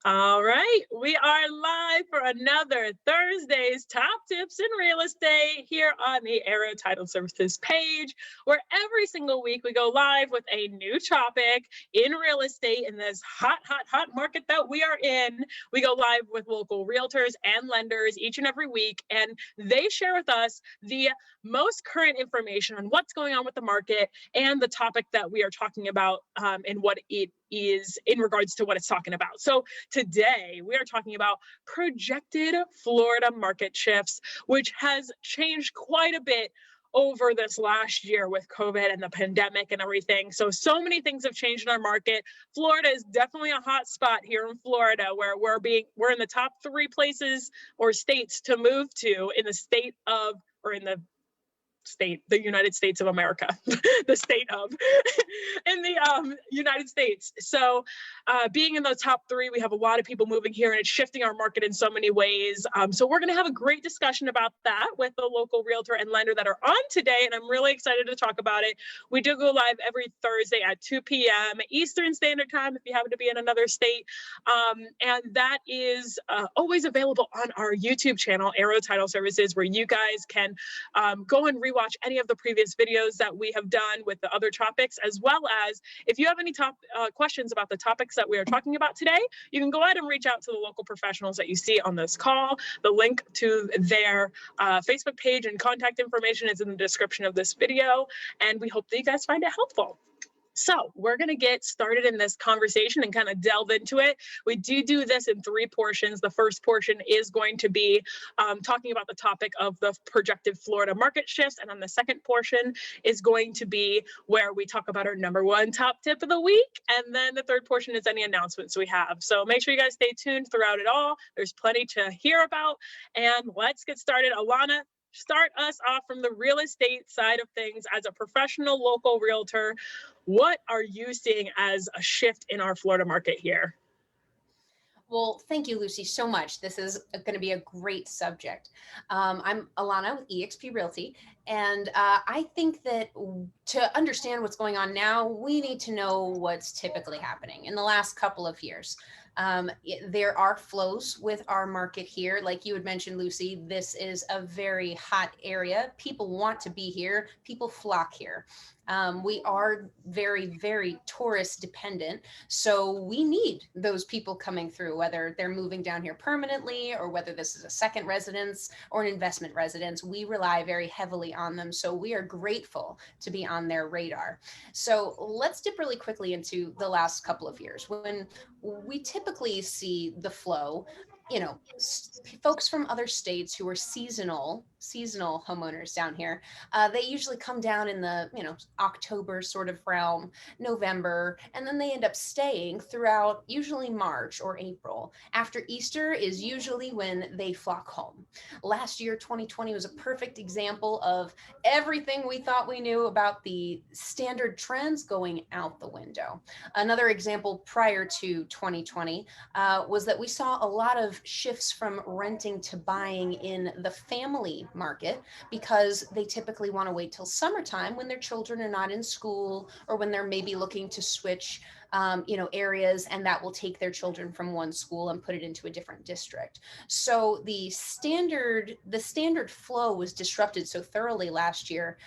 All right, we are live for another Thursday's Top Tips in Real Estate here on the Arrow Title Services page, where every single week we go live with a new topic in real estate in this hot market that we are in. We go live with local realtors and lenders each and every week, and they share with us the most current information on what's going on with the market and the topic that we are talking about and what it is in regards to what it's talking about. So today, we are talking about projected Florida market shifts, which has changed quite a bit over this last year with COVID and the pandemic and everything. So many things have changed in our market. Florida is definitely a hot spot here in Florida, where we're in the top 3 places or states to move to in the state of, or in the United States of America, the state of, in the United States. So being in the top 3, we have a lot of people moving here and it's shifting our market in so many ways. So we're gonna have a great discussion about that with the local realtor and lender that are on today. And I'm really excited to talk about it. We do go live every Thursday at 2 p.m. Eastern Standard Time, if you happen to be in another state. And that is always available on our YouTube channel, Arrow Title Services, where you guys can go and rewatch any of the previous videos that we have done with the other topics, as well as if you have any questions about the topics that we are talking about today, you can go ahead and reach out to the local professionals that you see on this call. The link to their Facebook page and contact information is in the description of this video, and we hope that you guys find it helpful. So we're going to get started in this conversation and kind of delve into it. We do this in 3 portions. The first portion is going to be talking about the topic of the projected Florida market shifts. And then the second portion is going to be where we talk about our number 1 top tip of the week. And then the third portion is any announcements we have. So make sure you guys stay tuned throughout it all. There's plenty to hear about. And let's get started. Alannah, start us off from the real estate side of things. As a professional local realtor, what are you seeing as a shift in our Florida market here? Well, thank you, Lucy, so much. This is going to be a great subject. I'm Alannah with eXp Realty, and I think that to understand what's going on now, we need to know what's typically happening in the last couple of years. There are flows with our market here. Like you had mentioned, Lucy, this is a very hot area. People want to be here. People flock here. We are very, very tourist dependent. So we need those people coming through, whether they're moving down here permanently or whether this is a second residence or an investment residence. We rely very heavily on them. So we are grateful to be on their radar. So let's dip really quickly into the last couple of years when we typically see the flow. You know, folks from other states who are seasonal homeowners down here, they usually come down in the, October sort of realm, November, and then they end up staying throughout usually March or April. After Easter is usually when they flock home. Last year, 2020 was a perfect example of everything we thought we knew about the standard trends going out the window. Another example prior to 2020 was that we saw a lot of shifts from renting to buying in the family market because they typically want to wait till summertime when their children are not in school or when they're maybe looking to switch areas, and that will take their children from one school and put it into a different district. So the standard flow was disrupted so thoroughly last year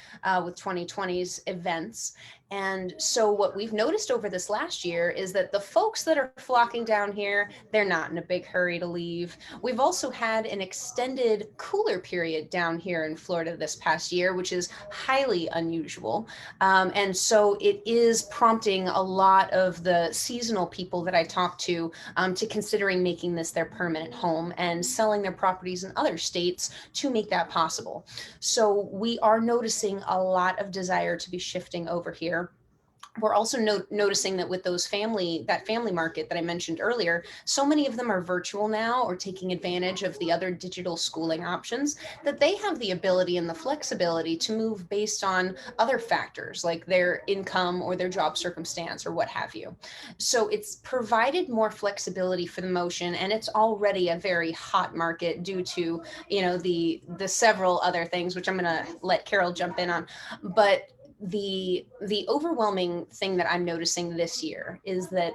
with 2020's events. And so what we've noticed over this last year is that the folks that are flocking down here, they're not in a big hurry to leave. We've also had an extended cooler period down here in Florida this past year, which is highly unusual. And so it is prompting a lot of the seasonal people that I talk to considering making this their permanent home and selling their properties in other states to make that possible. So we are noticing a lot of desire to be shifting over here. We're also noticing that with that family market that I mentioned earlier, so many of them are virtual now or taking advantage of the other digital schooling options, that they have the ability and the flexibility to move based on other factors like their income or their job circumstance or what have you. So it's provided more flexibility for the motion, and it's already a very hot market due to, the several other things, which I'm going to let Carol jump in on. But the overwhelming thing that I'm noticing this year is that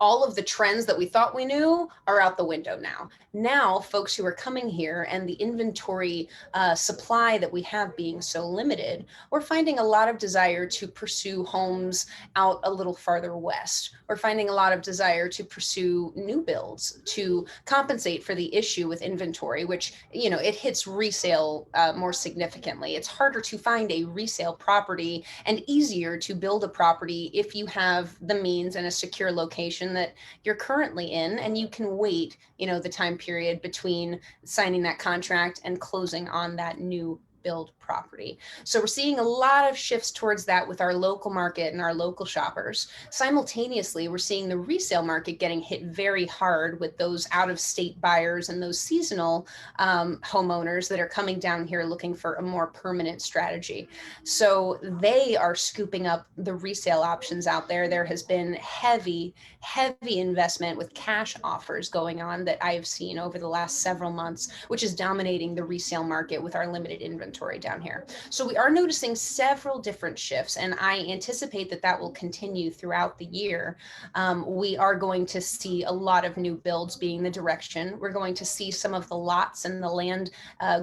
all of the trends that we thought we knew are out the window now. Now, folks who are coming here and the inventory supply that we have being so limited, we're finding a lot of desire to pursue homes out a little farther west. We're finding a lot of desire to pursue new builds to compensate for the issue with inventory, which, you know, it hits resale more significantly. It's harder to find a resale property and easier to build a property if you have the means and a secure location that you're currently in, and you can wait, you know, the time period between signing that contract and closing on that new build property. So we're seeing a lot of shifts towards that with our local market and our local shoppers. Simultaneously, we're seeing the resale market getting hit very hard with those out-of-state buyers and those seasonal homeowners that are coming down here looking for a more permanent strategy. So they are scooping up the resale options out there. There has been heavy investment with cash offers going on that I have seen over the last several months, which is dominating the resale market with our limited inventory down here. So we are noticing several different shifts, and I anticipate that that will continue throughout the year. We are going to see a lot of new builds being the direction. We're going to see some of the lots and the land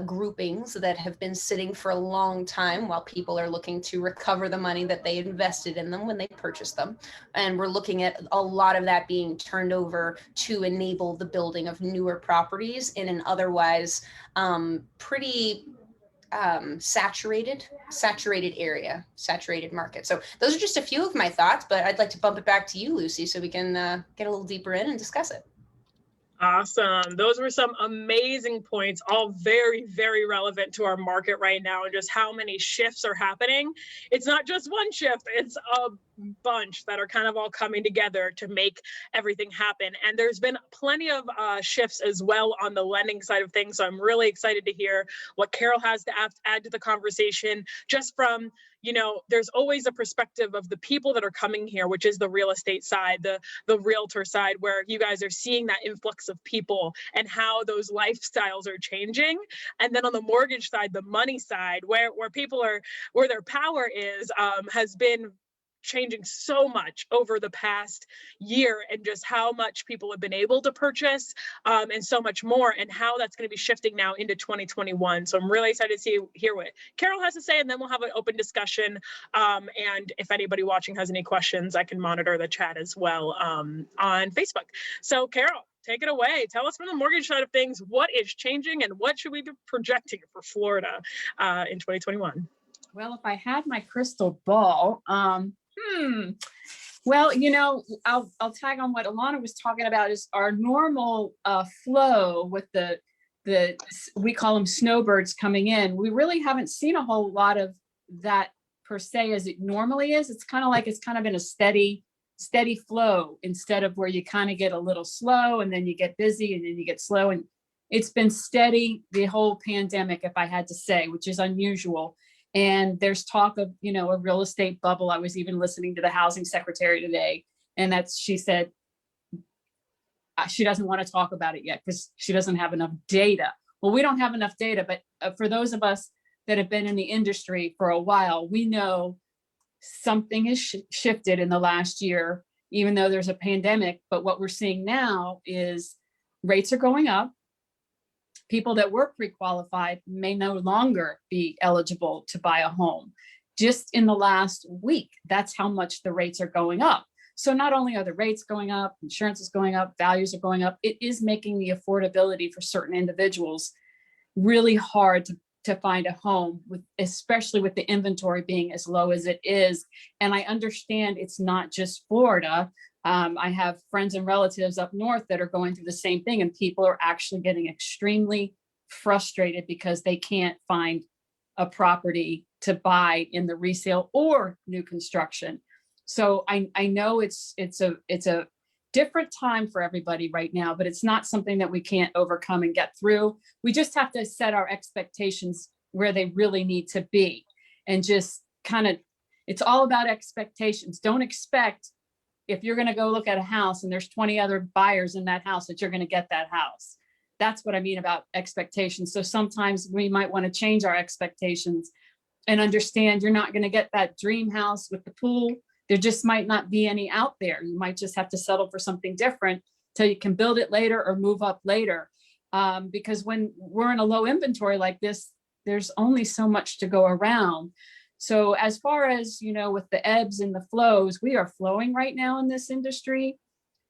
groupings that have been sitting for a long time while people are looking to recover the money that they invested in them when they purchased them. And we're looking at a lot of that being turned over to enable the building of newer properties in an otherwise pretty saturated area, saturated market. So those are just a few of my thoughts, but I'd like to bump it back to you, Lucy, so we can get a little deeper in and discuss it. Awesome. Those were some amazing points, all very, very relevant to our market right now and just how many shifts are happening. It's not just one shift, it's a bunch that are kind of all coming together to make everything happen. And there's been plenty of shifts as well on the lending side of things. So I'm really excited to hear what Carol has to add to the conversation, just from, you know, there's always a perspective of the people that are coming here, which is the real estate side, the realtor side, where you guys are seeing that influx of people and how those lifestyles are changing. And then on the mortgage side, the money side, where people are, where their power is, has been changing so much over the past year, and just how much people have been able to purchase, and so much more, and how that's going to be shifting now into 2021. So I'm really excited to hear what Carol has to say, and then we'll have an open discussion. And if anybody watching has any questions, I can monitor the chat as well on Facebook. So Carol, take it away. Tell us from the mortgage side of things, what is changing and what should we be projecting for Florida in 2021? Well, if I had my crystal ball, well, you know, I'll tag on what Alannah was talking about, is our normal flow with the we call them snowbirds coming in. We really haven't seen a whole lot of that per se as it normally is. It's kind of been a steady flow, instead of where you kind of get a little slow and then you get busy and then you get slow. And it's been steady the whole pandemic, if I had to say, which is unusual. And there's talk of, you know, a real estate bubble. I was even listening to the housing secretary today, and she said she doesn't want to talk about it yet because she doesn't have enough data. Well, we don't have enough data, but for those of us that have been in the industry for a while, we know something has shifted in the last year, even though there's a pandemic. But what we're seeing now is rates are going up. People that were pre-qualified may no longer be eligible to buy a home. Just in the last week, that's how much the rates are going up. So not only are the rates going up, insurance is going up, values are going up, it is making the affordability for certain individuals really hard to find a home, especially with the inventory being as low as it is. And I understand it's not just Florida. I have friends and relatives up north that are going through the same thing, and people are actually getting extremely frustrated because they can't find a property to buy in the resale or new construction. So I know it's a different time for everybody right now, but it's not something that we can't overcome and get through. We just have to set our expectations where they really need to be, and just it's all about expectations. Don't expect, if you're going to go look at a house and there's 20 other buyers in that house, that you're going to get that house. That's what I mean about expectations. So sometimes we might want to change our expectations and understand you're not going to get that dream house with the pool, there just might not be any out there. You might just have to settle for something different till you can build it later or move up later. Because when we're in a low inventory like this, there's only so much to go around. So as far as, with the ebbs and the flows, we are flowing right now in this industry.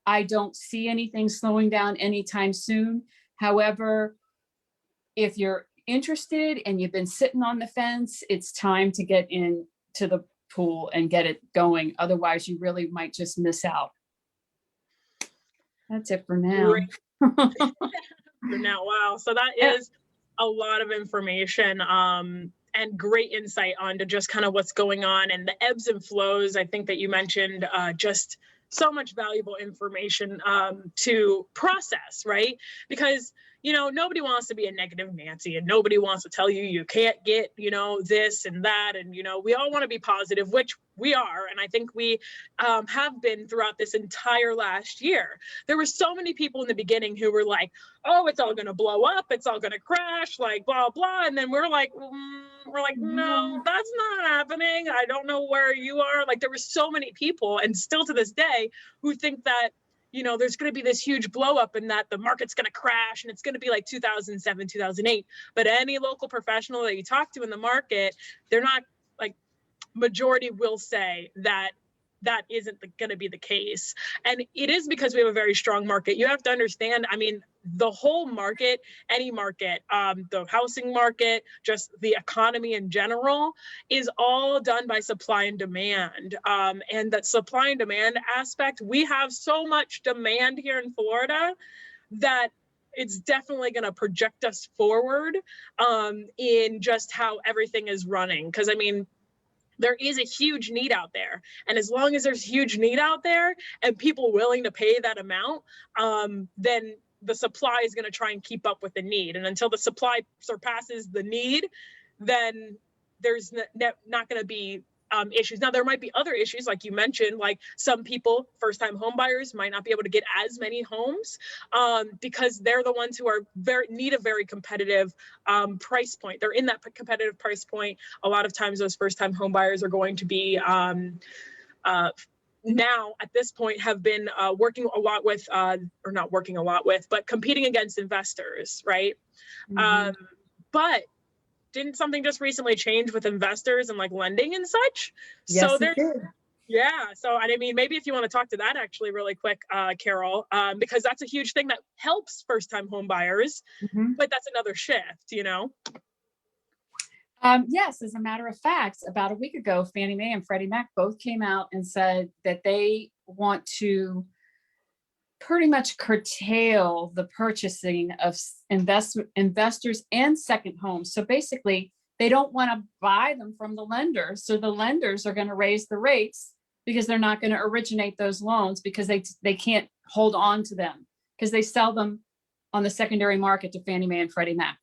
I don't see anything slowing down anytime soon. However, if you're interested and you've been sitting on the fence, it's time to get into the pool and get it going. Otherwise, you really might just miss out. That's it for now. For now. Wow. So that is a lot of information and great insight onto just kind of what's going on and the ebbs and flows. I think that you mentioned just so much valuable information to process, right? Because, nobody wants to be a negative Nancy, and nobody wants to tell you you can't get, this and that. And, we all want to be positive, which we are. And I think we have been throughout this entire last year. There were so many people in the beginning who were like, oh, it's all going to blow up. It's all going to crash, like blah, blah. And then we're like, no, that's not happening. I don't know where you are. Like, there were so many people, and still to this day, who think that, there's going to be this huge blow up and that the market's going to crash and it's going to be like 2007, 2008. But any local professional that you talk to in the market, they're not, like, majority will say that that isn't going to be the case. And it is because we have a very strong market. You have to understand, the whole market, any market, the housing market, just the economy in general, is all done by supply and demand. And that supply and demand aspect, we have so much demand here in Florida that it's definitely going to project us forward in just how everything is running. Because there is a huge need out there. And as long as there's huge need out there and people willing to pay that amount, then the supply is going to try and keep up with the need. And until the supply surpasses the need, then there's not going to be issues. Now, there might be other issues, like you mentioned, like some people, first-time home buyers, might not be able to get as many homes because they're the ones who are need a very competitive price point. They're in that competitive price point. A lot of times those first-time home buyers are going to be now at this point have been working a lot with, or not working a lot with, but competing against investors, right? Mm-hmm. But didn't something just recently change with investors and like lending and such? Yes, so it did. Yeah. So, maybe if you want to talk to that actually really quick, Carol, because that's a huge thing that helps first-time home buyers, mm-hmm. but that's another shift, Yes, as a matter of fact, about a week ago, Fannie Mae and Freddie Mac both came out and said that they want to pretty much curtail the purchasing of investors and second homes. So basically, they don't want to buy them from the lenders. So the lenders are going to raise the rates because they're not going to originate those loans because they can't hold on to them because they sell them on the secondary market to Fannie Mae and Freddie Mac.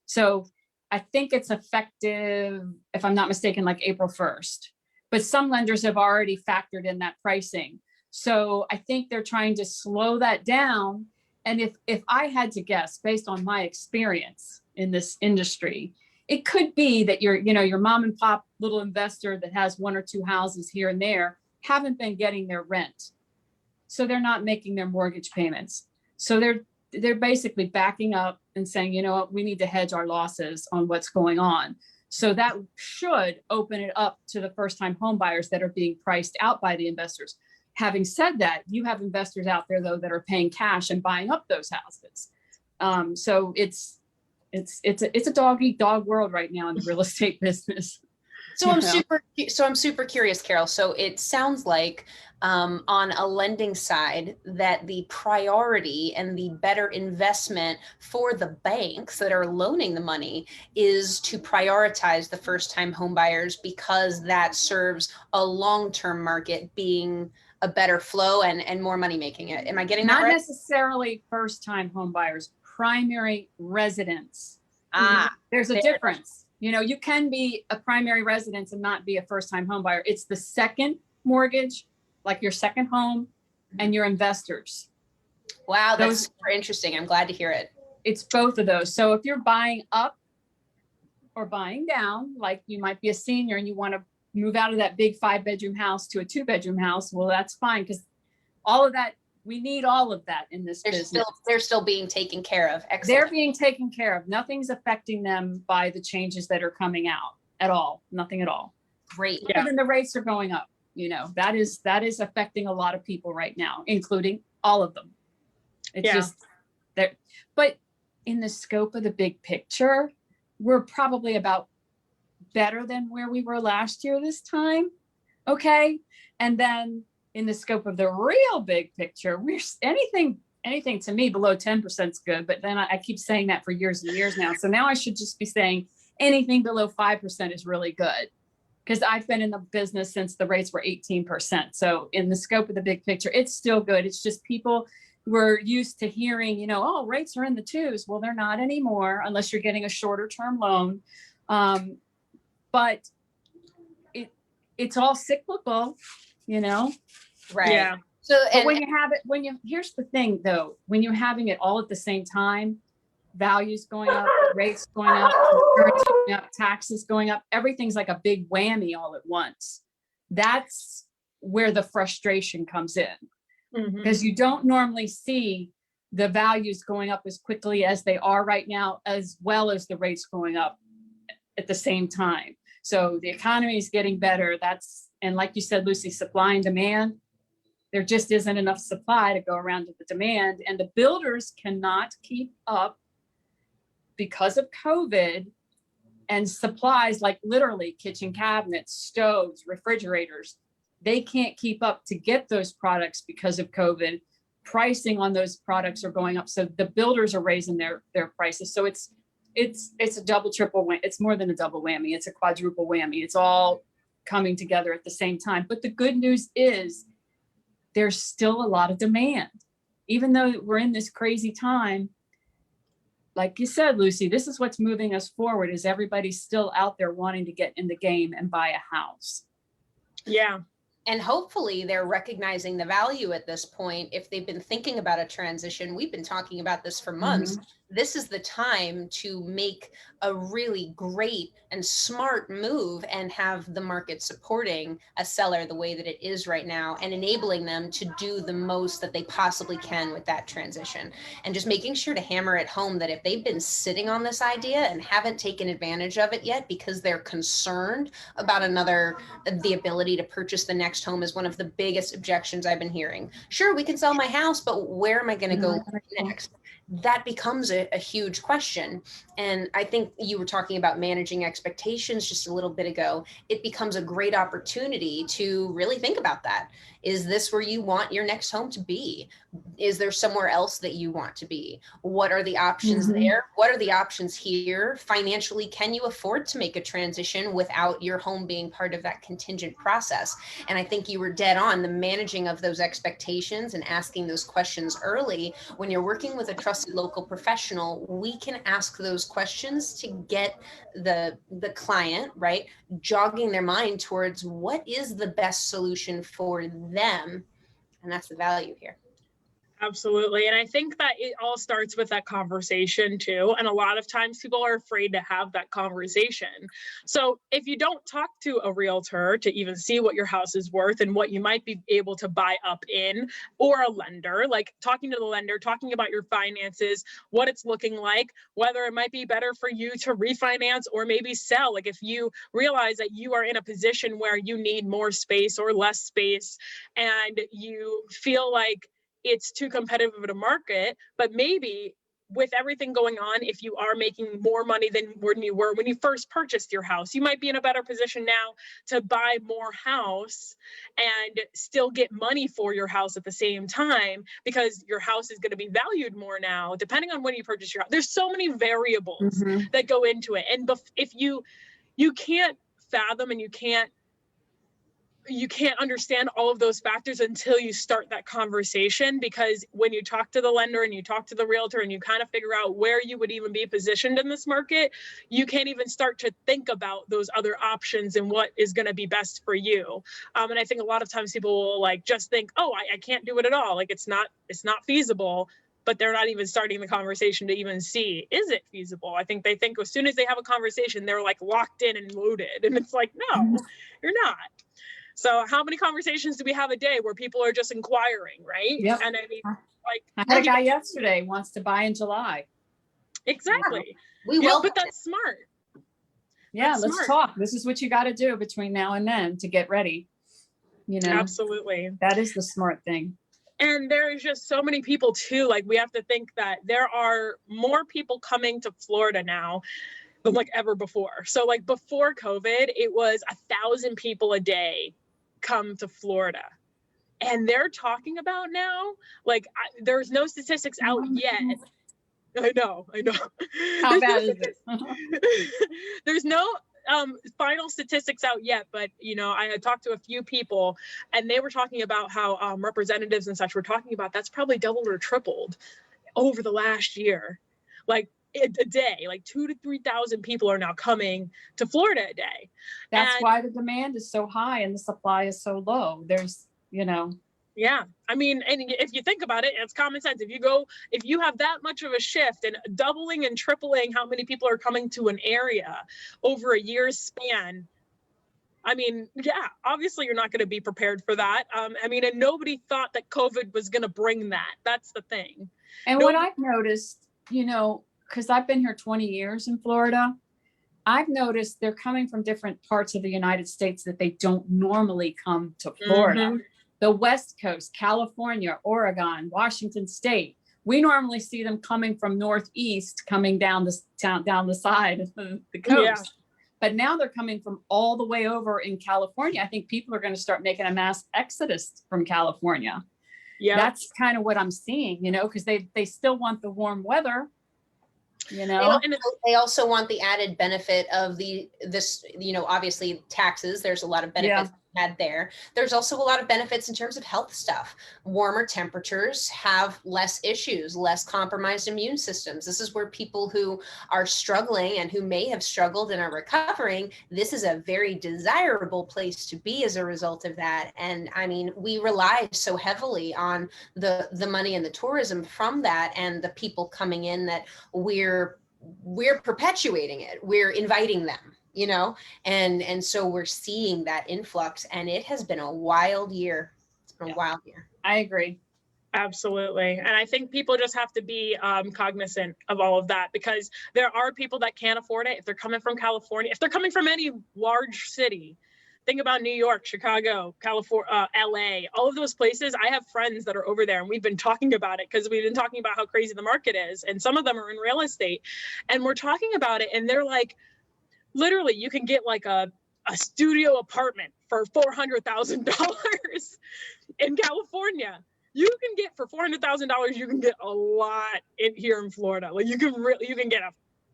So I think it's effective, if I'm not mistaken, like April 1st. But some lenders have already factored in that pricing. So I think they're trying to slow that down. And if I had to guess, based on my experience in this industry, it could be that your mom and pop little investor that has one or two houses here and there haven't been getting their rent. So they're not making their mortgage payments. So they're basically backing up and saying, you know what, we need to hedge our losses on what's going on. So that should open it up to the first-time home buyers that are being priced out by the investors. Having said that, you have investors out there though that are paying cash and buying up those houses. So it's a dog-eat-dog world right now in the real estate business. So I'm super curious, Carol. So it sounds like on a lending side that the priority and the better investment for the banks that are loaning the money is to prioritize the first-time home buyers because that serves a long-term market being a better flow and more money making it. Am I getting that right? Not necessarily first-time home buyers, primary residents. There's a difference. You can be a primary residence and not be a first-time home buyer. It's the second mortgage, like your second home, and your investors. Wow, that's super interesting. I'm glad to hear it. It's both of those. So if you're buying up or buying down, like you might be a senior and you want to move out of that big 5-bedroom house to a 2-bedroom house, well, that's fine, because all of that, we need all of that in this business. They're still being taken care of. Excellent. They're being taken care of. Nothing's affecting them by the changes that are coming out at all. Nothing at all. Great. Yeah. Then the rates are going up. You know, that is affecting a lot of people right now, including all of them. It's just there. But in the scope of the big picture, we're probably about better than where we were last year this time. Okay. And then in the scope of the real big picture, we're anything to me below 10% is good. But then I keep saying that for years and years now. So now I should just be saying anything below 5% is really good, because I've been in the business since the rates were 18%. So in the scope of the big picture, it's still good. It's just people were used to hearing, you know, oh, rates are in the 2s. Well, they're not anymore unless you're getting a shorter term loan. But it's all cyclical, you know? Right. Yeah. So but when you have it, here's the thing though, when you're having it all at the same time, values going up, rates going up, insurance going up, taxes going up, everything's like a big whammy all at once. That's where the frustration comes in, because you don't normally see the values going up as quickly as they are right now, as well as the rates going up at the same time. So the economy is getting better. And like you said, Lucy, supply and demand, there just isn't enough supply to go around to the demand, and the builders cannot keep up because of COVID, and supplies like literally kitchen cabinets, stoves, refrigerators, they can't keep up to get those products because of COVID. Pricing on those products are going up. So the builders are raising their prices. So it's a double, triple whammy. It's more than a double whammy. It's a quadruple whammy. It's all coming together at the same time. But the good news is there's still a lot of demand. Even though we're in this crazy time, like you said, Lucy, this is what's moving us forward, is everybody's still out there wanting to get in the game and buy a house. Yeah. And hopefully they're recognizing the value at this point. If they've been thinking about a transition, we've been talking about this for months. This is the time to make a really great and smart move and have the market supporting a seller the way that it is right now, and enabling them to do the most that they possibly can with that transition. And just making sure to hammer it home that if they've been sitting on this idea and haven't taken advantage of it yet because they're concerned about the ability to purchase the next home, is one of the biggest objections I've been hearing. Sure, we can sell my house, but where am I going to go next? That becomes a huge question. And I think you were talking about managing expectations just a little bit ago. It becomes a great opportunity to really think about that. Is this where you want your next home to be? Is there somewhere else that you want to be? What are the options there? What are the options here? Financially, can you afford to make a transition without your home being part of that contingent process? And I think you were dead on. The managing of those expectations and asking those questions early. When you're working with a trusted local professional, we can ask those questions to get the client, right, jogging their mind towards what is the best solution for them. And that's the value here. Absolutely. And I think that it all starts with that conversation too. And a lot of times people are afraid to have that conversation. So if you don't talk to a realtor to even see what your house is worth and what you might be able to buy up in, or a lender, like talking to the lender, talking about your finances, what it's looking like, whether it might be better for you to refinance or maybe sell. Like if you realize that you are in a position where you need more space or less space, and you feel like it's too competitive of a market, but maybe with everything going on, if you are making more money than when you first purchased your house, you might be in a better position now to buy more house and still get money for your house at the same time, because your house is going to be valued more now, depending on when you purchase your house. There's so many variables that go into it. And if you can't fathom and you can't understand all of those factors until you start that conversation, because when you talk to the lender and you talk to the realtor and you kind of figure out where you would even be positioned in this market, you can't even start to think about those other options and what is going to be best for you. And I think a lot of times people will like just think, oh, I can't do it at all. Like it's not feasible. but they're not even starting the conversation to even see, is it feasible? I think they think as soon as they have a conversation, they're like locked in and loaded. And it's like, no, you're not. So how many conversations do we have a day where people are just inquiring, right? Yep. And I mean, like, I had a guy yesterday wants to buy in July. exactly. We will. But that's smart. Yeah, That's let's smart. talk. This is what you got to do between now and then to get ready. You know, Absolutely. that is the smart thing. And there is just so many people too. Like, we have to think that there are more people coming to Florida now than like ever before. So like before COVID, it was 1,000 people a day come to Florida. And they're talking about now, like, there's no statistics out yet. I know. How bad is it? There's no final statistics out yet, but you know, I had talked to a few people and they were talking about how representatives and such were talking about that's probably doubled or tripled over the last year. Like a day, like 2,000 to 3,000 people are now coming to Florida a day. That's why the demand is so high and the supply is so low. There's, you know. Yeah. I mean, and if you think about it, it's common sense. If you have that much of a shift and doubling and tripling how many people are coming to an area over a year's span, I mean, yeah, obviously you're not going to be prepared for that. I mean, and nobody thought that COVID was going to bring that. That's the thing. And what I've noticed, you know, because I've been here 20 years in Florida, I've noticed they're coming from different parts of the United States that they don't normally come to Florida. Mm-hmm. The West Coast, California, Oregon, Washington State. We normally see them coming from Northeast, coming down the side of the coast. Yeah. But now they're coming from all the way over in California. I think people are going to start making a mass exodus from California. Yeah, that's kind of what I'm seeing, you know, because they still want the warm weather. You know, they also want the added benefit of this, you know, obviously taxes. There's a lot of benefits had there. There's also a lot of benefits in terms of health stuff. Warmer temperatures have less issues, less compromised immune systems. This is where people who are struggling and who may have struggled and are recovering, this is a very desirable place to be as a result of that. And I mean, we rely so heavily on the money and the tourism from that and the people coming in that we're perpetuating it. We're inviting them, you know, and so we're seeing that influx, and it has been a wild year. It's been a wild year. I agree. Absolutely. And I think people just have to be cognizant of all of that, because there are people that can't afford it. If they're coming from California, if they're coming from any large city, think about New York, Chicago, California, LA, all of those places. I have friends that are over there and we've been talking about it because we've been talking about how crazy the market is. And some of them are in real estate and we're talking about it. And they're like, literally, you can get like a studio apartment for $400,000 in California. You can get for $400,000, you can get a lot in here in Florida. Like you can get a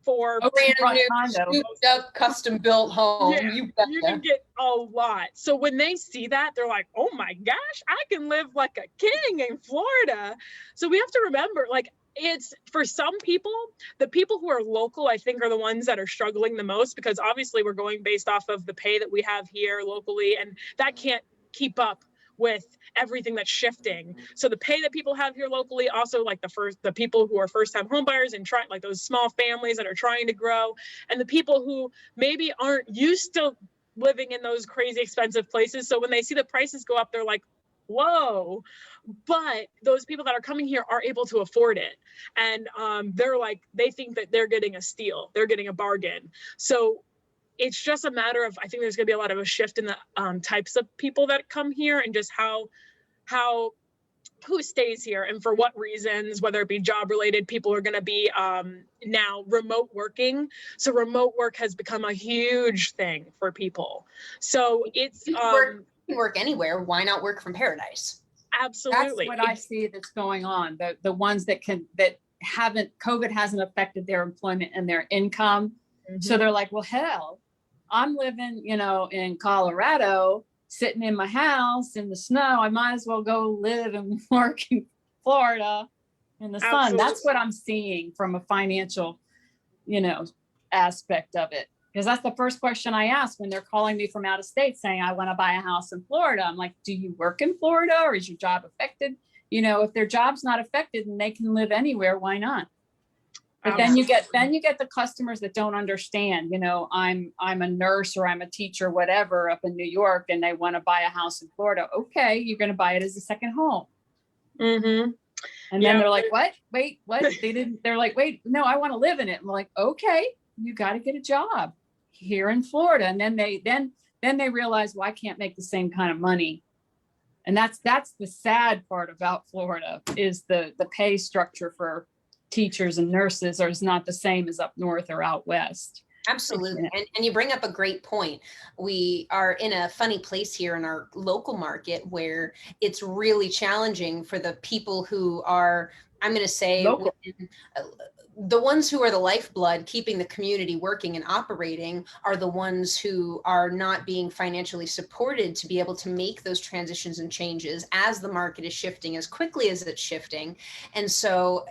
brand new, souped up, custom built home. Yeah, you can get a lot. So when they see that, they're like, oh my gosh, I can live like a king in Florida. So we have to remember, like, it's for some people, the people who are local, I think, are the ones that are struggling the most, because obviously we're going based off of the pay that we have here locally, and that can't keep up with everything that's shifting. So the pay that people have here locally, also like the people who are first-time homebuyers and try, like those small families that are trying to grow, and the people who maybe aren't used to living in those crazy expensive places. So when they see the prices go up, they're like, whoa. But those people that are coming here are able to afford it. And they're like, they think that they're getting a steal, they're getting a bargain. So it's just a matter of, I think there's gonna be a lot of a shift in the types of people that come here and just who stays here and for what reasons, whether it be job related. People are gonna be now remote working. So remote work has become a huge thing for people. So it's- you can work anywhere. Why not work from paradise? Absolutely. That's what I see that's going on. The ones that COVID hasn't affected their employment and their income. Mm-hmm. So they're like, well, hell, I'm living, you know, in Colorado, sitting in my house in the snow. I might as well go live and work in Florida in the sun. Absolutely. That's what I'm seeing from a financial, you know, aspect of it. Because that's the first question I ask when they're calling me from out of state saying, I want to buy a house in Florida. I'm like, do you work in Florida or is your job affected if their job's not affected and they can live anywhere, why not? But then you get the customers that don't understand, I'm a nurse or I'm a teacher, whatever, up in New York, and they want to buy a house in Florida. Okay, you're going to buy it as a second home. Mm-hmm. And then they're like, what? Wait, what? They're like, wait, no, I want to live in it. I'm like, okay, you got to get a job here in Florida. And then they realize, well, I can't make the same kind of money. And that's the sad part about Florida is the pay structure for teachers and nurses is not the same as up north or out west. Absolutely. And you bring up a great point. We are in a funny place here in our local market where it's really challenging for the people who are, I'm going to say, the ones who are the lifeblood, keeping the community working and operating, are the ones who are not being financially supported to be able to make those transitions and changes as the market is shifting as quickly as it's shifting. And so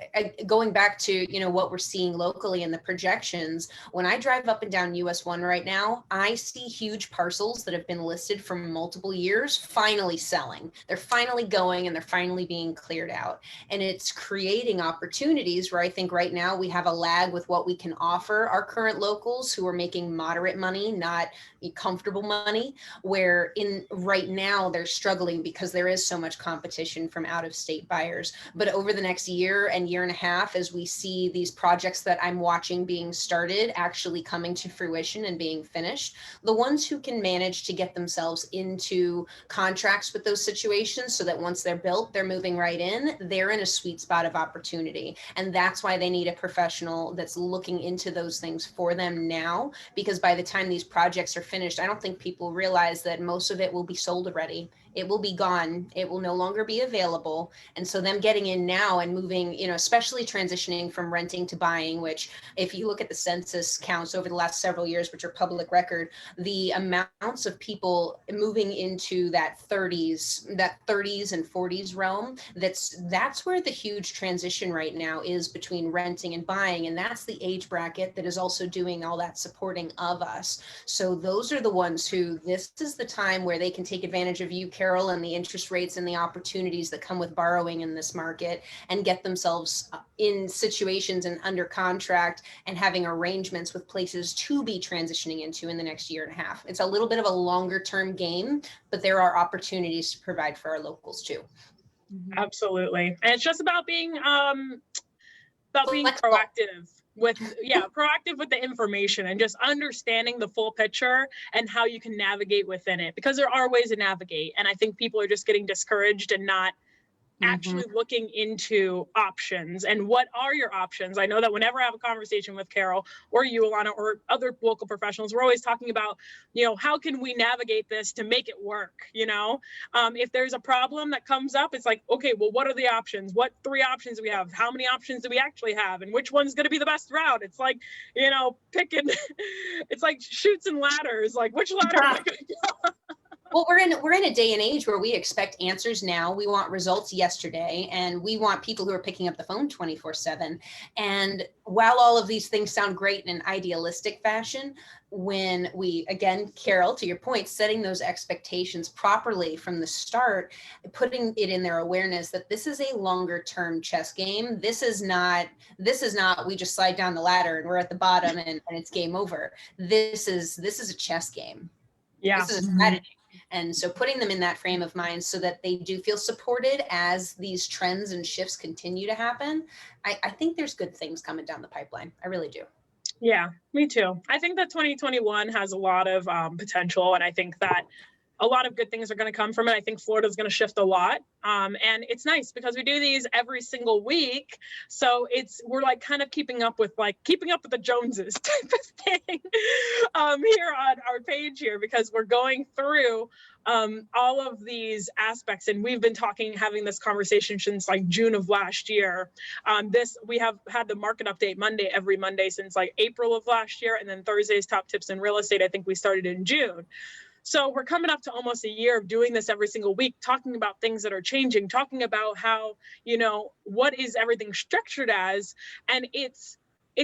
going back to, what we're seeing locally in the projections, when I drive up and down US 1 right now, I see huge parcels that have been listed for multiple years finally selling. They're finally going and they're finally being cleared out. And it's creating opportunities where I think right now we have a lag with what we can offer our current locals who are making moderate money, not comfortable money, where right now they're struggling because there is so much competition from out of state buyers. But over the next year and a half, as we see these projects that I'm watching being started actually coming to fruition and being finished, the ones who can manage to get themselves into contracts with those situations so that once they're built, they're moving right in, they're in a sweet spot of opportunity. And that's why they need a professional that's looking into those things for them now, because by the time these projects are finished, I don't think people realize that most of it will be sold already. It will be gone. It will no longer be available. And so them getting in now and moving, especially transitioning from renting to buying, which if you look at the census counts over the last several years, which are public record, the amounts of people moving into that 30s and 40s realm, that's where the huge transition right now is between renting and buying. And that's the age bracket that is also doing all that supporting of us. So those are the ones who, this is the time where they can take advantage of you, Carol, and the interest rates and the opportunities that come with borrowing in this market and get themselves in situations and under contract and having arrangements with places to be transitioning into in the next year and a half. It's a little bit of a longer term game, but there are opportunities to provide for our locals too. Absolutely. And it's just about being proactive proactive with the information and just understanding the full picture and how you can navigate within it, because there are ways to navigate. And I think people are just getting discouraged and not actually looking into options. And what are your options? I know that whenever I have a conversation with Carol or you, Alannah, or other local professionals, we're always talking about, how can we navigate this to make it work? If there's a problem that comes up, it's like, okay, well, what are the options? What 3 options do we have? How many options do we actually have? And which one's going to be the best route? It's like, picking, it's like chutes and ladders, like which ladder am I going to go? Well, we're in a day and age where we expect answers now. We want results yesterday, and we want people who are picking up the phone 24/7. And while all of these things sound great in an idealistic fashion, when we, again, Carol, to your point, setting those expectations properly from the start, putting it in their awareness that this is a longer term chess game. This is not we just slide down the ladder and we're at the bottom and it's game over. This is a chess game. Yeah. This is a strategy. And so putting them in that frame of mind so that they do feel supported as these trends and shifts continue to happen, I think there's good things coming down the pipeline. I really do. Yeah, me too. I think that 2021 has a lot of potential, and I think that a lot of good things are going to come from it. I think Florida is going to shift a lot. And it's nice because we do these every single week. So we're like kind of keeping up with the Joneses type of thing here on our page here, because we're going through all of these aspects. And we've been having this conversation since like June of last year. We have had the market update every Monday since like April of last year. And then Thursday's top tips in real estate, I think we started in June. So we're coming up to almost a year of doing this every single week, talking about things that are changing, talking about how, what is everything structured as. And it's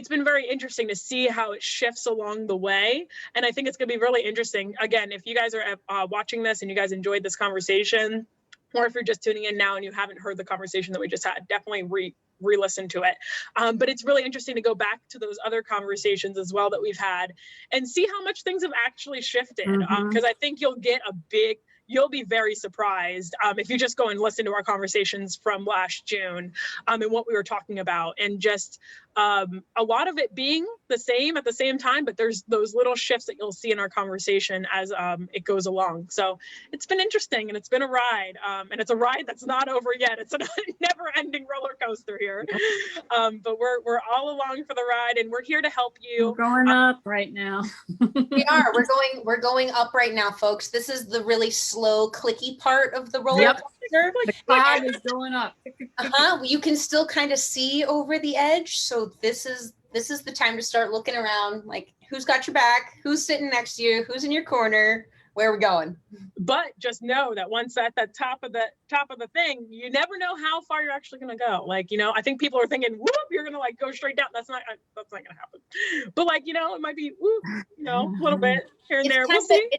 been very interesting to see how it shifts along the way. And I think it's going to be really interesting. Again, if you guys are watching this and you guys enjoyed this conversation, or if you're just tuning in now and you haven't heard the conversation that we just had, definitely re-listen to it. But it's really interesting to go back to those other conversations as well that we've had and see how much things have actually shifted. Because I think you'll be very surprised if you just go and listen to our conversations from last June and what we were talking about, and just a lot of it being the same at the same time, but there's those little shifts that you'll see in our conversation as it goes along. So it's been interesting, and it's been a ride, and it's a ride that's not over yet. It's a never-ending roller coaster here, but we're all along for the ride, and we're here to help you. We're going up right now. We are. We're going up right now, folks. This is the really slow, clicky part of the roller coaster. The cloud is going up. You can still kind of see over the edge. So this is the time to start looking around, like who's got your back, who's sitting next to you, who's in your corner, where are we going? But just know that once at the top of the thing, you never know how far you're actually going to go. Like, I think people are thinking, whoop, you're going to like go straight down. That's not going to happen. But like, it might be, whoop, a little bit here and there. We'll see.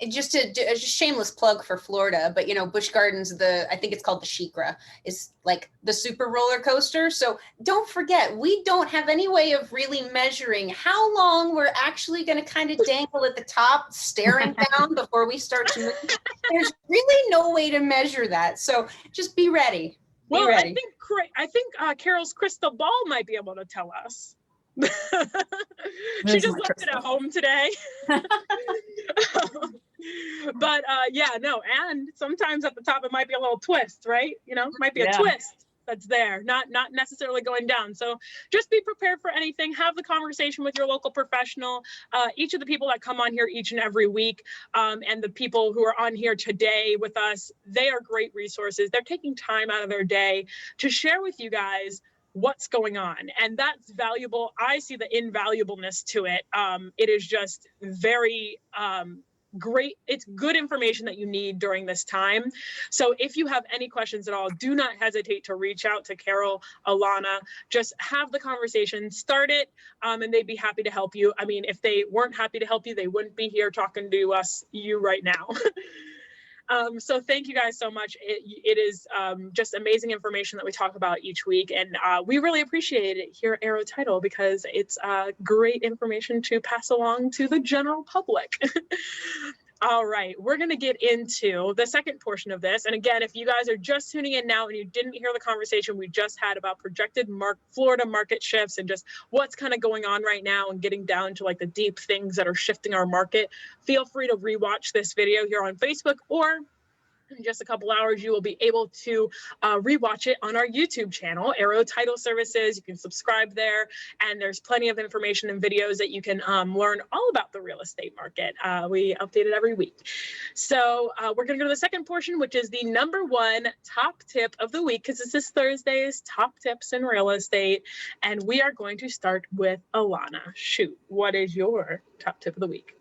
Just a shameless plug for Florida, but Busch Gardens, I think it's called the Shikra, is like the super roller coaster. So don't forget, we don't have any way of really measuring how long we're actually going to kind of dangle at the top, staring down before we start to move. There's really no way to measure that. So just be ready. Well, I think Carol's crystal ball might be able to tell us. She just left it at home today. But and sometimes at the top it might be a little twist, right? It might be a twist that's there, not necessarily going down. So just be prepared for anything. Have the conversation with your local professional. Each of the people that come on here each and every week, and the people who are on here today with us, they are great resources. They're taking time out of their day to share with you guys what's going on, and that's valuable. I see the invaluableness to it. It is just very great. It's good information that you need during this time. So if you have any questions at all, do not hesitate to reach out to Carol, Alannah. Just have the conversation, start it, and they'd be happy to help you. I mean, if they weren't happy to help you, they wouldn't be here talking to you right now. So thank you guys so much. It is just amazing information that we talk about each week, and we really appreciate it here at Arrow Title because it's great information to pass along to the general public. All right, we're going to get into the second portion of this. And again, if you guys are just tuning in now and you didn't hear the conversation we just had about projected Florida market shifts and just what's kind of going on right now and getting down to like the deep things that are shifting our market, feel free to rewatch this video here on Facebook, or in just a couple hours, you will be able to rewatch it on our YouTube channel, Arrow Title Services. You can subscribe there, and there's plenty of information and videos that you can learn all about the real estate market. We update it every week. So we're going to go to the second portion, which is the #1 top tip of the week, because this is Thursday's top tips in real estate, and we are going to start with Alannah. Shoot, what is your top tip of the week?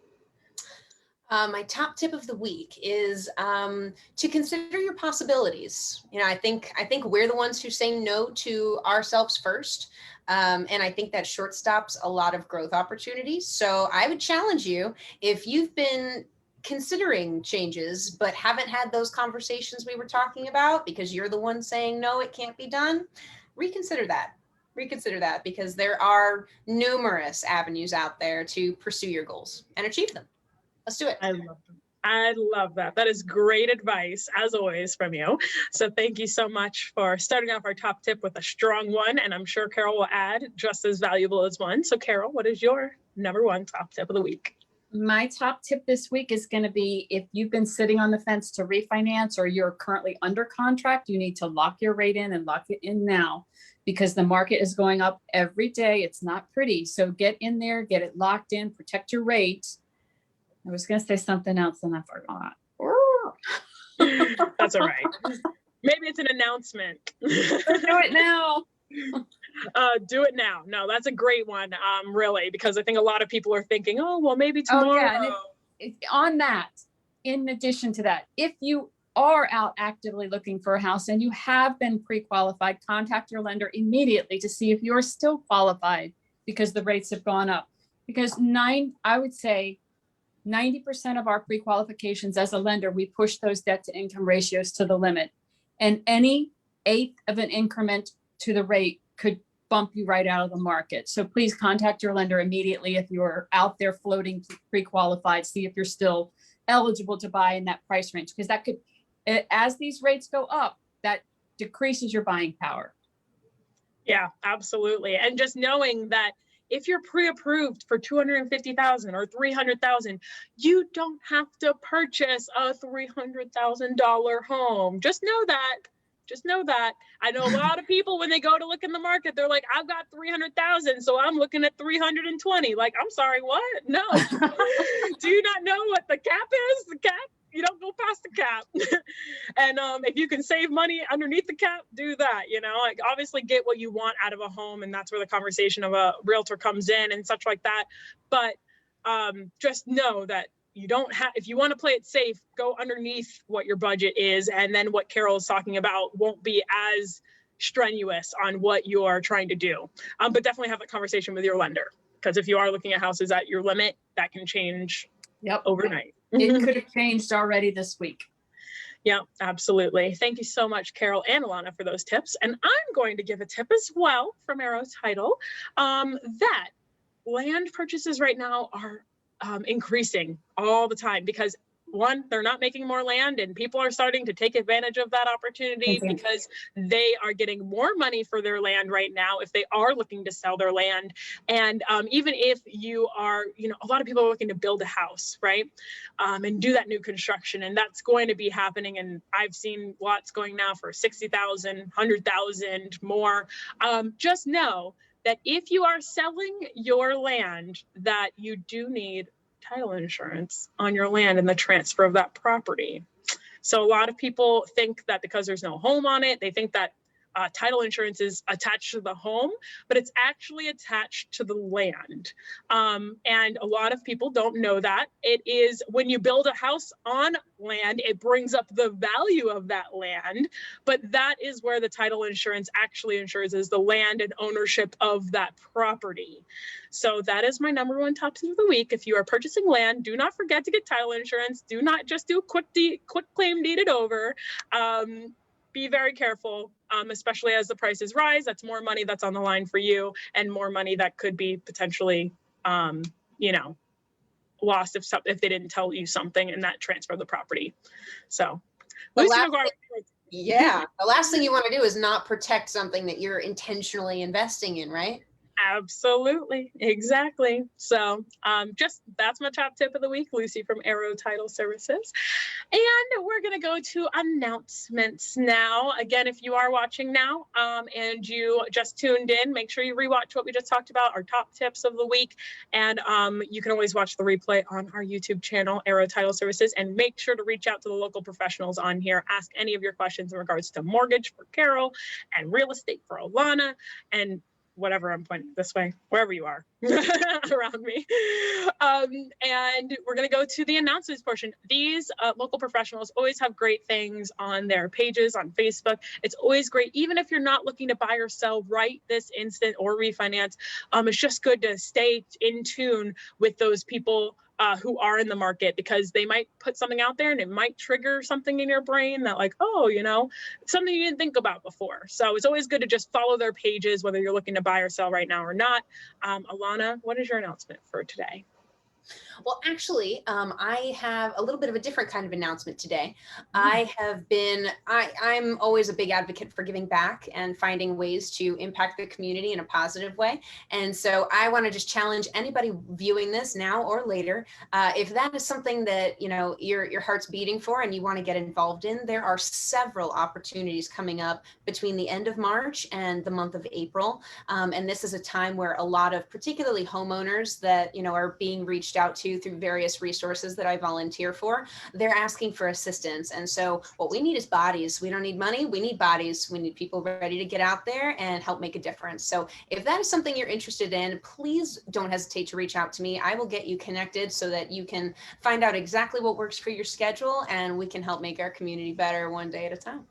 My top tip of the week is to consider your possibilities. I think we're the ones who say no to ourselves first. And I think that short stops a lot of growth opportunities. So I would challenge you, if you've been considering changes, but haven't had those conversations we were talking about because you're the one saying, no, it can't be done, reconsider that, because there are numerous avenues out there to pursue your goals and achieve them. Let's do it. I love that. That is great advice, as always, from you. So thank you so much for starting off our top tip with a strong one. And I'm sure Carol will add just as valuable as one. So Carol, what is your #1 top tip of the week? My top tip this week is going to be, if you've been sitting on the fence to refinance or you're currently under contract, you need to lock your rate in and lock it in now, because the market is going up every day. It's not pretty. So get in there, get it locked in, protect your rate. I was going to say something else and I forgot. That's all right. Maybe it's an announcement. Do it now. Do it now. No, that's a great one, really, because I think a lot of people are thinking, oh, well, maybe tomorrow. Oh, yeah. On that, in addition to that, if you are out actively looking for a house and you have been pre-qualified, contact your lender immediately to see if you're still qualified, because the rates have gone up. Because I would say 90% of our pre-qualifications as a lender, we push those debt to income ratios to the limit. and any eighth of an increment to the rate could bump you right out of the market. So please contact your lender immediately if you're out there floating pre-qualified, see if you're still eligible to buy in that price range, because that could, as these rates go up, that decreases your buying power. Yeah, absolutely. And just knowing that if you're pre-approved for 250,000 or 300,000, you don't have to purchase a $300,000 home. Just know that. Just know that. I know a lot of people, when they go to look in the market, they're like, I've got 300,000, so I'm looking at 320. Like, I'm sorry, what? No. Do you not know what the cap is? The cap, you don't go past the cap. And if you can save money underneath the cap, do that. You know, like, obviously get what you want out of a home, and that's where the conversation of a realtor comes in and such like that. But just know that you don't have, if you want to play it safe, go underneath what your budget is, and then what Carol is talking about won't be as strenuous on what you're trying to do. But definitely have a conversation with your lender, because if you are looking at houses at your limit, that can change overnight. It could have changed already this week. Yeah, absolutely. Thank you so much, Carol and Alannah, for those tips. And I'm going to give a tip as well from Arrow Title, that land purchases right now are increasing all the time, because one, they're not making more land, and people are starting to take advantage of that opportunity because they are getting more money for their land right now if they are looking to sell their land. And even if you are, you know, a lot of people are looking to build a house, right? And do that new construction, and that's going to be happening. And I've seen lots going now for 60,000, 100,000 more. Just know that if you are selling your land, that you do need title insurance on your land and the transfer of that property. So a lot of people think that because there's no home on it, they think that title insurance is attached to the home, but it's actually attached to the land. And a lot of people don't know that. It is, when you build a house on land, it brings up the value of that land, but that is where the title insurance actually insures, is the land and ownership of that property. So that is my number one top tip of the week. If you are purchasing land, do not forget to get title insurance. Do not just do quick claim deed it over. Be very careful, especially as the prices rise. That's more money that's on the line for you, and more money that could be potentially, you know, lost if they didn't tell you something in that transfer of the property. So, Lucie McGuire. Yeah, the last thing you want to do is not protect something that you're intentionally investing in, right? Absolutely. Exactly. So just that's my top tip of the week, Lucie from Arrow Title Services. And we're going to go to announcements now. Again, if you are watching now and you just tuned in, make sure you rewatch what we just talked about, our top tips of the week. And you can always watch the replay on our YouTube channel, Arrow Title Services, and make sure to reach out to the local professionals on here. Ask any of your questions in regards to mortgage for Carol and real estate for Alannah, and whatever, I'm pointing this way, wherever you are around me. And we're going to go to the announcements portion. These local professionals always have great things on their pages on Facebook. It's always great, even if you're not looking to buy or sell right this instant or refinance. It's just good to stay in tune with those people who are in the market, because they might put something out there and it might trigger something in your brain that, like, oh, you know, something you didn't think about before. So it's always good to just follow their pages, whether you're looking to buy or sell right now or not. Alannah, what is your announcement for today? Well, actually, I have a little bit of a different kind of announcement today. I'm always a big advocate for giving back and finding ways to impact the community in a positive way. And so I want to just challenge anybody viewing this now or later, if that is something that, you know, your heart's beating for and you want to get involved in, there are several opportunities coming up between the end of March and the month of April. And this is a time where a lot of particularly homeowners that, you know, are being reached out to through various resources that I volunteer for, they're asking for assistance. And so what we need is bodies. We don't need money, we need bodies. We need people ready to get out there and help make a difference. So if that is something you're interested in, please don't hesitate to reach out to me. I will get you connected so that you can find out exactly what works for your schedule, and we can help make our community better one day at a time.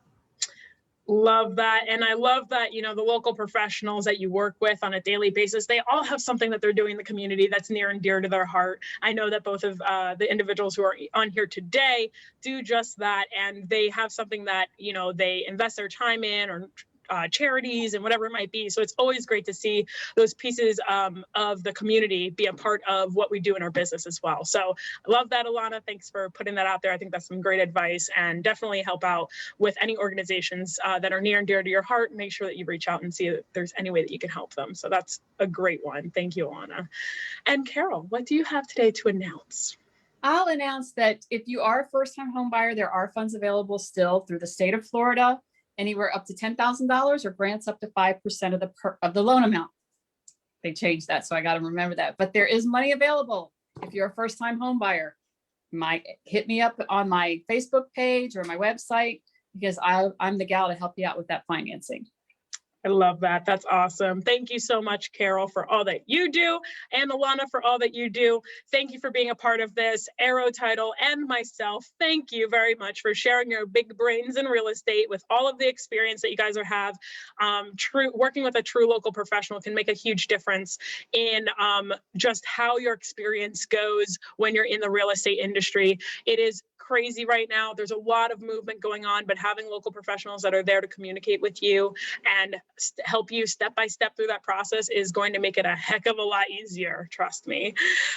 Love that. And I love that, you know, the local professionals that you work with on a daily basis, they all have something that they're doing in the community that's near and dear to their heart. I know that both of the individuals who are on here today do just that. And they have something that, you know, they invest their time in, or charities and whatever it might be. So it's always great to see those pieces of the community be a part of what we do in our business as well. So I love that, Alannah. Thanks for putting that out there. I think that's some great advice, and definitely help out with any organizations that are near and dear to your heart. Make sure that you reach out and see if there's any way that you can help them. So that's a great one. Thank you, Alannah. And Carol, what do you have today to announce? I'll announce that if you are a first-time home buyer, there are funds available still through the state of Florida, anywhere up to $10,000, or grants up to 5% of the loan amount. They changed that, so I got to remember that. But there is money available if you're a first-time home buyer. Hit me up on my Facebook page or my website, because I'm the gal to help you out with that financing. I love that. That's awesome. Thank you so much, Carol, for all that you do, and Alannah for all that you do. Thank you for being a part of this. Arrow Title and myself, thank you very much for sharing your big brains in real estate with all of the experience that you guys have. Working with a true local professional can make a huge difference in just how your experience goes when you're in the real estate industry. It is crazy right now. There's a lot of movement going on, but having local professionals that are there to communicate with you and help you step by step through that process is going to make it a heck of a lot easier, trust me.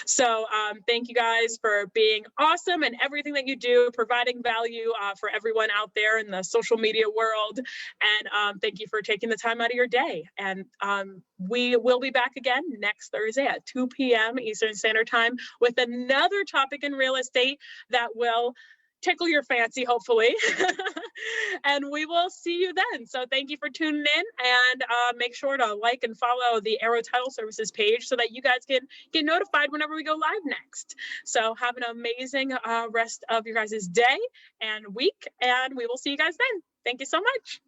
So thank you guys for being awesome and everything that you do, providing value for everyone out there in the social media world. And thank you for taking the time out of your day. And we will be back again next Thursday at 2 p.m. Eastern Standard Time with another topic in real estate that will tickle your fancy, hopefully. And we will see you then. So thank you for tuning in, and make sure to like and follow the Arrow Title Services page so that you guys can get notified whenever we go live next. So have an amazing rest of your guys' day and week, and we will see you guys then. Thank you so much.